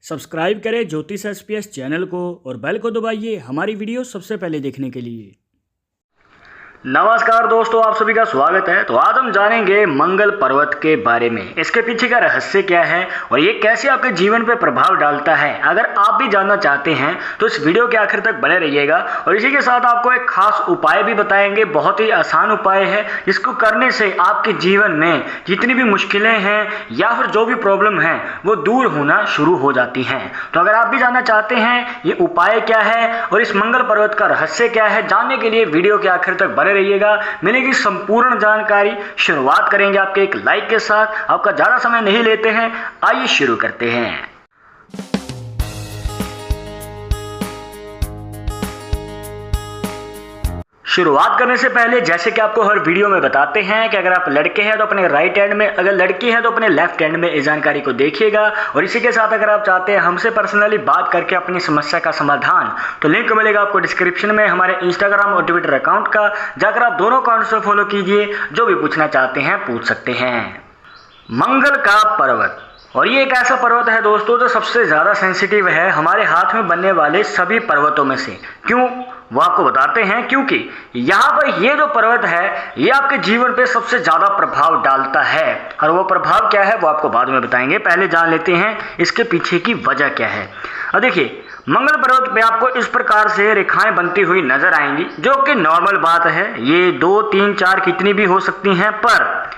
Subscribe करें ज्योतिष SPS channel को और बेल को दबाइए हमारी वीडियो सबसे पहले देखने के लिए। नमस्कार दोस्तों, आप सभी का स्वागत है। तो आज हम जानेंगे मंगल पर्वत के बारे में, इसके पीछे का रहस्य क्या है और ये कैसे आपके जीवन पर प्रभाव डालता है। अगर आप भी जानना चाहते हैं तो इस वीडियो के आखिर तक बने रहिएगा। और इसी के साथ आपको एक खास उपाय भी बताएंगे, बहुत ही आसान उपाय है जिसको करने से आपके जीवन में जितनी भी मुश्किलें हैं या फिर जो भी प्रॉब्लम है वो दूर होना शुरू हो जाती हैं। तो अगर आप भी जानना चाहते हैं ये उपाय क्या है और इस मंगल पर्वत का रहस्य क्या है, जानने के लिए वीडियो के आखिर तक बने रहिएगा, मिलेगी संपूर्ण जानकारी। शुरुआत करेंगे आपके एक लाइक के साथ। आपका ज्यादा समय नहीं लेते हैं, आइए शुरू करते हैं। शुरुआत करने से पहले जैसे कि आपको हर वीडियो में बताते हैं कि अगर आप लड़के हैं तो अपने राइट हैंड में, अगर लड़की है तो अपने लेफ्ट हैंड में इस जानकारी को देखिएगा। और इसी के साथ अगर आप चाहते हैं हमसे पर्सनली बात करके अपनी समस्या का समाधान, तो लिंक मिलेगा आपको डिस्क्रिप्शन में हमारे इंस्टाग्राम और ट्विटर अकाउंट का। जाकर आप दोनों अकाउंट से फॉलो कीजिए, जो भी पूछना चाहते हैं पूछ सकते हैं। मंगल का पर्वत, और ये एक ऐसा पर्वत है दोस्तों जो सबसे ज़्यादा सेंसिटिव है हमारे हाथ में बनने वाले सभी पर्वतों में से। क्यों, वो आपको बताते हैं। क्योंकि यहाँ पर ये जो पर्वत है ये आपके जीवन पे सबसे ज़्यादा प्रभाव डालता है। और वो प्रभाव क्या है वो आपको बाद में बताएंगे, पहले जान लेते हैं इसके पीछे की वजह क्या है। और देखिए, मंगल पर्वत पे आपको इस प्रकार से रेखाएं बनती हुई नजर आएंगी, जो कि नॉर्मल बात है। ये 2, 3, 4 कितनी भी हो सकती हैं, पर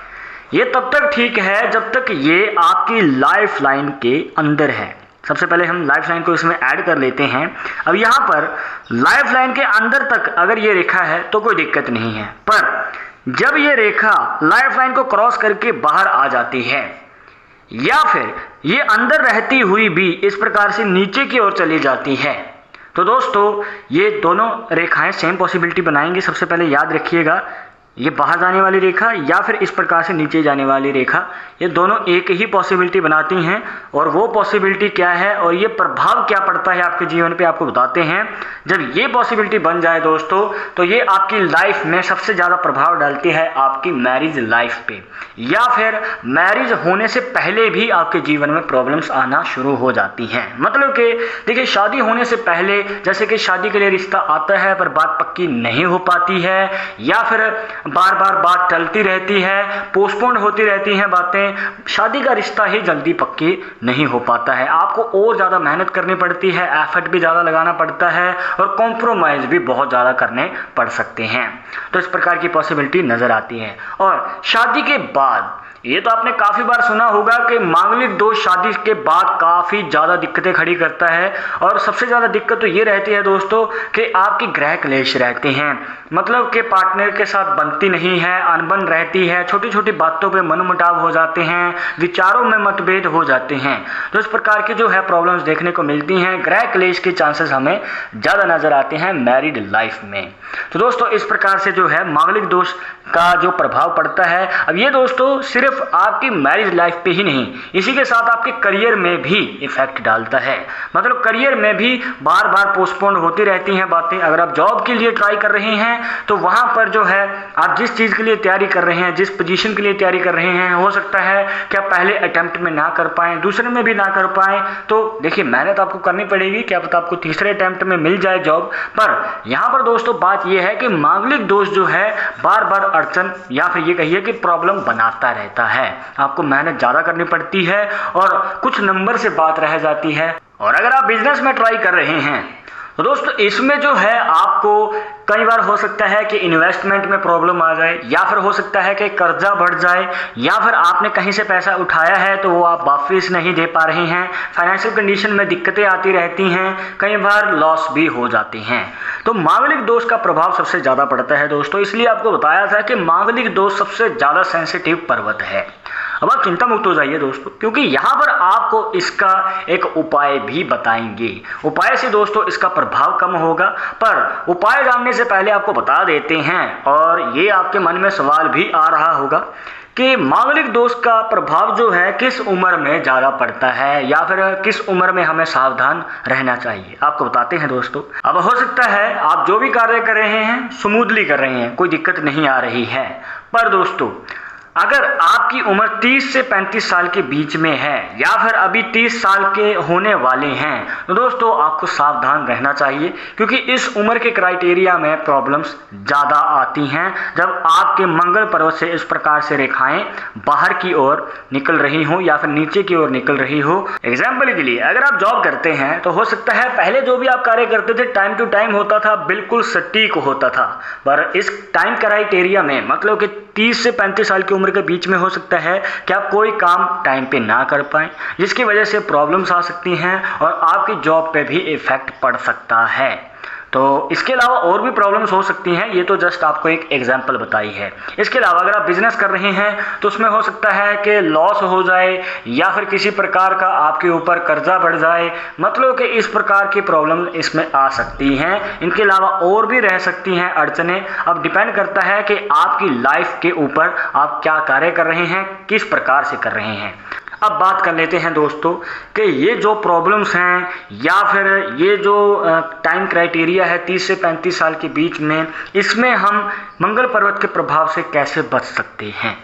ये तब तक ठीक है जब तक ये आपकी लाइफ लाइन के अंदर है। सबसे पहले हम लाइफ लाइन को इसमें ऐड कर लेते हैं। अब यहाँ पर लाइफ लाइन के अंदर तक अगर ये रेखा है तो कोई दिक्कत नहीं है, पर जब ये रेखा लाइफ लाइन को क्रॉस करके बाहर आ जाती है या फिर ये अंदर रहती हुई भी इस प्रकार से नीचे की ओर चली जाती है, तो दोस्तों ये दोनों रेखाएं सेम पॉसिबिलिटी बनाएंगी। सबसे पहले याद रखिएगा, ये बाहर जाने वाली रेखा या फिर इस प्रकार से नीचे जाने वाली रेखा, ये दोनों एक ही पॉसिबिलिटी बनाती हैं। और वो पॉसिबिलिटी क्या है और ये प्रभाव क्या पड़ता है आपके जीवन पे, आपको बताते हैं। जब ये पॉसिबिलिटी बन जाए दोस्तों, तो ये आपकी लाइफ में सबसे ज़्यादा प्रभाव डालती है आपकी मैरिज लाइफ पे, या फिर मैरिज होने से पहले भी आपके जीवन में प्रॉब्लम्स आना शुरू हो जाती हैं। मतलब कि देखिए, शादी होने से पहले जैसे कि शादी के लिए रिश्ता आता है पर बात पक्की नहीं हो पाती है, या फिर बार बार बात टलती रहती है, पोस्टपोन होती रहती हैं बातें, शादी का रिश्ता ही जल्दी पक्की नहीं हो पाता है। आपको और ज़्यादा मेहनत करनी पड़ती है, एफर्ट भी ज़्यादा लगाना पड़ता है और कॉम्प्रोमाइज़ भी बहुत ज़्यादा करने पड़ सकते हैं। तो इस प्रकार की पॉसिबिलिटी नज़र आती है। और शादी के बाद, ये तो आपने काफ़ी बार सुना होगा कि मांगलिक दोष शादी के बाद काफ़ी ज़्यादा दिक्कतें खड़ी करता है। और सबसे ज़्यादा दिक्कत तो ये रहती है दोस्तों कि आपकी गृह क्लेश रहते हैं, मतलब कि पार्टनर के साथ बनती नहीं है, अनबन रहती है, छोटी छोटी बातों पे मनमुटाव हो जाते हैं, विचारों में मतभेद हो जाते हैं। तो इस प्रकार की जो है प्रॉब्लम्स देखने को मिलती हैं, गृह क्लेश के चांसेस हमें ज़्यादा नज़र आते हैं मैरिड लाइफ में। तो दोस्तों इस प्रकार से जो है मांगलिक दोष का जो प्रभाव पड़ता है, अब ये दोस्तों सिर्फ आपकी मैरिज लाइफ पे ही नहीं, इसी के साथ आपके करियर में भी इफेक्ट डालता है। मतलब करियर में भी बार बार पोस्टपोन होती रहती हैं बातें। अगर आप जॉब के लिए ट्राई कर रहे हैं तो वहां पर जो है आप जिस चीज़ के लिए तैयारी कर रहे हैं, जिस पोजीशन के लिए तैयारी कर रहे हैं, हो सकता है कि आप पहले अटेम्प्ट में ना कर पाएँ, दूसरे में भी ना कर पाएँ। तो देखिए, मेहनत आपको करनी पड़ेगी, क्या पता आपको तीसरे अटेम्प्ट में मिल जाए जॉब। पर यहाँ पर दोस्तों बात यह है कि मांगलिक दोष जो है बार बार अड़चन या फिर ये कहिए कि प्रॉब्लम बनाता रहता है। आपको मेहनत ज़्यादा करनी पड़ती है और कुछ नंबर से बात रह जाती है। और अगर आप बिजनेस में ट्राई कर रहे हैं तो दोस्तों इसमें जो है आपको कई बार हो सकता है कि इन्वेस्टमेंट में प्रॉब्लम आ जाए, या फिर हो सकता है कि कर्जा बढ़ जाए, या फिर आपने कहीं से पैसा उठाया है तो वो आप वापस नहीं दे पा रहे हैं, फाइनेंशियल कंडीशन में दिक्कतें आती रहती हैं, कई बार लॉस भी हो जाती हैं। तो मांगलिक दोष का प्रभाव सबसे ज़्यादा पड़ता है दोस्तों, इसलिए आपको बताया था कि मांगलिक दोष सबसे ज़्यादा सेंसिटिव पर्वत है। अब आप चिंता मुक्त हो जाइए दोस्तों, क्योंकि यहाँ पर आपको इसका एक उपाय भी बताएंगे। उपाय से दोस्तों इसका प्रभाव कम होगा, पर उपाय जानने से पहले आपको बता देते हैं, और ये आपके मन में सवाल भी आ रहा होगा कि मांगलिक दोष का प्रभाव जो है किस उम्र में ज़्यादा पड़ता है, या फिर किस उम्र में हमें सावधान रहना चाहिए। आपको बताते हैं दोस्तों। अब हो सकता है आप जो भी कार्य कर रहे हैं स्मूथली कर रहे हैं, कोई दिक्कत नहीं आ रही है, पर दोस्तों अगर आपकी उम्र 30 से 35 साल के बीच में है या फिर अभी 30 साल के होने वाले हैं तो दोस्तों आपको सावधान रहना चाहिए, क्योंकि इस उम्र के क्राइटेरिया में प्रॉब्लम्स ज़्यादा आती हैं जब आपके मंगल पर्वत से इस प्रकार से रेखाएं बाहर की ओर निकल रही हो या फिर नीचे की ओर निकल रही हो। एग्जाम्पल के लिए अगर आप जॉब करते हैं तो हो सकता है पहले जो भी आप कार्य करते थे टाइम टू टाइम होता था, बिल्कुल सटीक होता था, पर इस टाइम क्राइटेरिया में मतलब कि 30 से 35 साल की उम्र के बीच में हो सकता है कि आप कोई काम टाइम पे ना कर पाएं, जिसकी वजह से प्रॉब्लम्स आ सकती हैं और आपकी जॉब पे भी इफेक्ट पड़ सकता है। तो इसके अलावा और भी प्रॉब्लम्स हो सकती हैं, ये तो जस्ट आपको एक एग्जांपल बताई है। इसके अलावा अगर आप बिजनेस कर रहे हैं तो उसमें हो सकता है कि लॉस हो जाए या फिर किसी प्रकार का आपके ऊपर कर्जा बढ़ जाए, मतलब कि इस प्रकार की प्रॉब्लम इसमें आ सकती हैं। इनके अलावा और भी रह सकती हैं अड़चने। अब डिपेंड करता है कि आपकी लाइफ के ऊपर आप क्या कार्य कर रहे हैं, किस प्रकार से कर रहे हैं। अब बात कर लेते हैं दोस्तों कि ये जो प्रॉब्लम्स हैं या फिर ये जो टाइम क्राइटेरिया है 30 से 35 साल के बीच में, इसमें हम मंगल पर्वत के प्रभाव से कैसे बच सकते हैं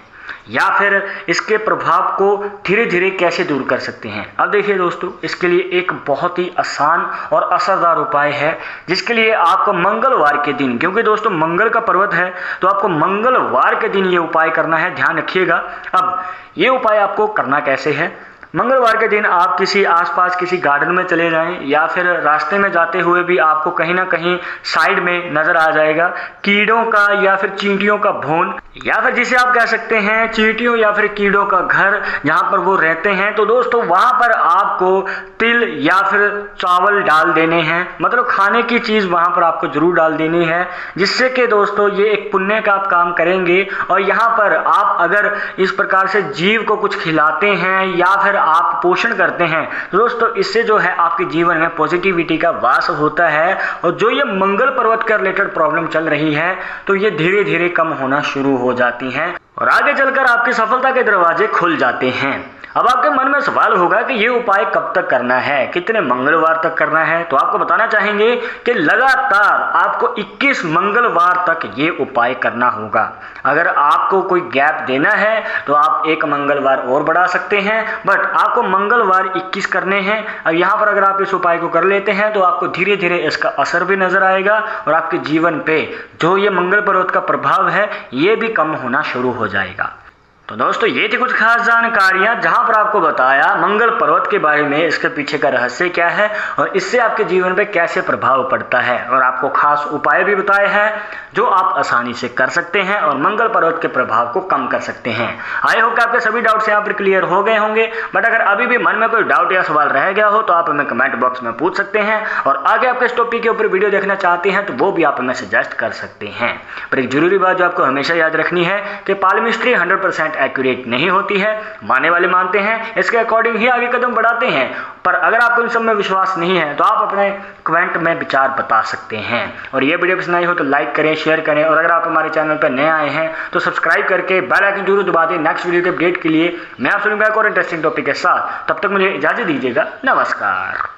या फिर इसके प्रभाव को धीरे धीरे कैसे दूर कर सकते हैं। अब देखिए दोस्तों, इसके लिए एक बहुत ही आसान और असरदार उपाय है, जिसके लिए आपको मंगलवार के दिन, क्योंकि दोस्तों मंगल का पर्वत है तो आपको मंगलवार के दिन ये उपाय करना है, ध्यान रखिएगा। अब ये उपाय आपको करना कैसे है, मंगलवार के दिन आप किसी आसपास किसी गार्डन में चले जाएं या फिर रास्ते में जाते हुए भी आपको कहीं ना कहीं साइड में नजर आ जाएगा कीड़ों का या फिर चींटियों का भोन, या फिर जिसे आप कह सकते हैं चींटियों या फिर कीड़ों का घर जहां पर वो रहते हैं। तो दोस्तों वहां पर आपको तिल या फिर चावल डाल देने हैं, मतलब खाने की चीज वहां पर आपको जरूर डाल देनी है, जिससे कि दोस्तों ये एक पुण्य का आप काम करेंगे। और यहाँ पर आप अगर इस प्रकार से जीव को कुछ खिलाते हैं या फिर आप पोषण करते हैं तो दोस्तों इससे जो है आपके जीवन में पॉजिटिविटी का वास होता है, और जो ये मंगल पर्वत के रिलेटेड प्रॉब्लम चल रही है तो ये धीरे धीरे कम होना शुरू हो जाती हैं और आगे चलकर आपकी सफलता के दरवाजे खुल जाते हैं। अब आपके मन में सवाल होगा कि ये उपाय कब तक करना है, कितने मंगलवार तक करना है, तो आपको बताना चाहेंगे कि लगातार आपको 21 मंगलवार तक ये उपाय करना होगा। अगर आपको कोई गैप देना है तो आप एक मंगलवार और बढ़ा सकते हैं, बट आपको मंगलवार 21 करने हैं। अब यहाँ पर अगर आप इस उपाय को कर लेते हैं तो आपको धीरे धीरे इसका असर भी नजर आएगा और आपके जीवन पे जो ये मंगल पर्वत का प्रभाव है ये भी कम होना शुरू हो जाएगा। तो दोस्तों ये थी कुछ खास जानकारियां जहां पर आपको बताया मंगल पर्वत के बारे में, इसके पीछे का रहस्य क्या है और इससे आपके जीवन पे कैसे प्रभाव पड़ता है, और आपको खास उपाय भी बताए हैं जो आप आसानी से कर सकते हैं और मंगल पर्वत के प्रभाव को कम कर सकते हैं। आई होप कि आपके सभी डाउट्स यहाँ पर क्लियर हो गए होंगे, बट अगर अभी भी मन में कोई डाउट या सवाल रह गया हो तो आप हमें कमेंट बॉक्स में पूछ सकते हैं, और आगे आपके इस टॉपिक के ऊपर वीडियो देखना चाहते हैं तो वो भी आप हमें सजेस्ट कर सकते हैं। पर एक जरूरी बात जो आपको हमेशा याद रखनी है कि पालमिस्ट्री 100% एक्यूरेट नहीं होती है, मानने वाले मानते हैं, इसके अकॉर्डिंग ही आगे कदम बढ़ाते हैं। पर अगर आपको इन सब में विश्वास नहीं है तो आप अपने कमेंट में विचार बता सकते हैं। और ये वीडियो पसंद आई हो तो लाइक करें, शेयर करें, और अगर आप हमारे चैनल पर नए आए हैं तो सब्सक्राइब करके बेल आइकन जरूर दबा दें नेक्स्ट वीडियो के अपडेट के लिए। मैं आपसे मिलूंगा एक और इंटरेस्टिंग टॉपिक के साथ, तब तक मुझे इजाजत दीजिएगा। नमस्कार।